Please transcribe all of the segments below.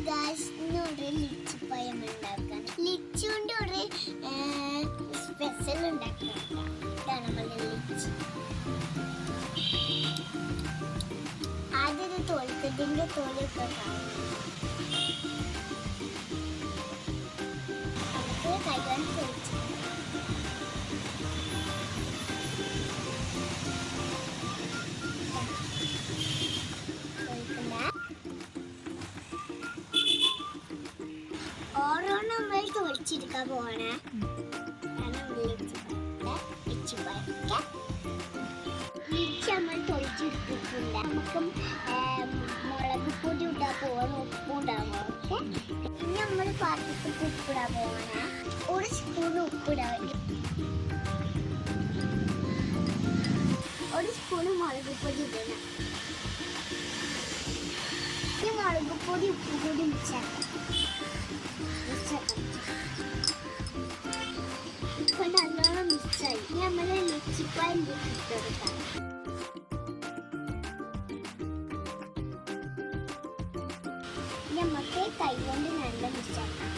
Guys ഇന്നൊരു lychee പഴം ഉണ്ടാക്കാൻ ലിച്ചി കൊണ്ട് ഒരു സ്പെഷ്യൽ ഉണ്ടാക്കണം. ഇതാണ് നമ്മളുടെ ലിച്ചി. ആദ്യം തോൽക്കതിൻ്റെ തോലൊക്കെ നമുക്ക് കൈകാൻ കഴിച്ചു. ഓരോന്നും നമ്മൾ തൊളിച്ചെടുക്കാൻ പോവാണ്. ലിച്ചി നമ്മൾ തൊളിച്ചെടുത്തിട്ടുണ്ട്. നമുക്ക് മുളക് പൊടി ഇടാൻ പോവാണ്, ഉപ്പ് ഉണ്ടാവുക. ഇനി നമ്മൾ പാത്രത്തിൽ ഉപ്പിടാൻ പോവാണ്. ഒരു സ്പൂൺ ഉപ്പിടാൻ, ഒരു സ്പൂണ് മുളക് പൊടി ഇടണം. ഈ മുളക് പൊടി ഉപ്പ് കൂടി മിക്സാക്കാം. ഇപ്പൊ നല്ലോണം മിക്സായി. നമ്മള് ലിച്ചിപ്പഴം ഇട്ടെടുക്കാം. നമുക്ക് കൈ കൊണ്ട് നല്ല മിക്സാക്കാം.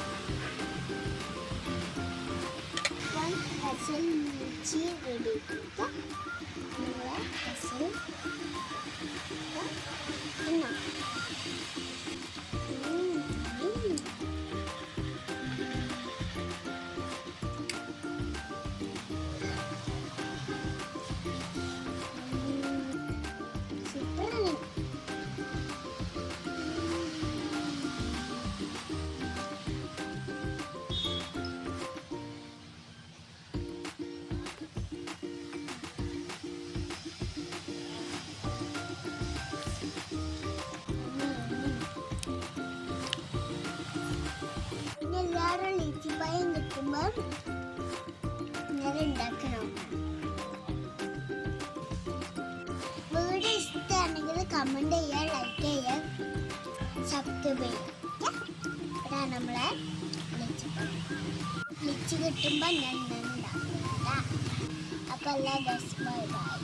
കസൽ ലിച്ചി റെഡി ആക്കിയിട്ട് നമ്മളെ കസൽ എല്ലാവരും ലിച്ചിപ്പഴം കിട്ടുമ്പോൾ ഇങ്ങനെ ഉണ്ടാക്കണം. വീഡിയോ ഇഷ്ടമാണെങ്കിൽ കമൻറ്റ് ചെയ്യുക, ലൈക്ക് ചെയ്യുക, സബ്സ്ക്രൈബ് ചെയ്യുക. ഇതാണ് നമ്മളെ ലിച്ചിപ്പഴം. ലിച്ചി കിട്ടുമ്പോൾ ഞാൻ ഉണ്ടാക്കുന്നത്. അപ്പോൾ എല്ലാ ദിവസവും ബൈ ബൈ.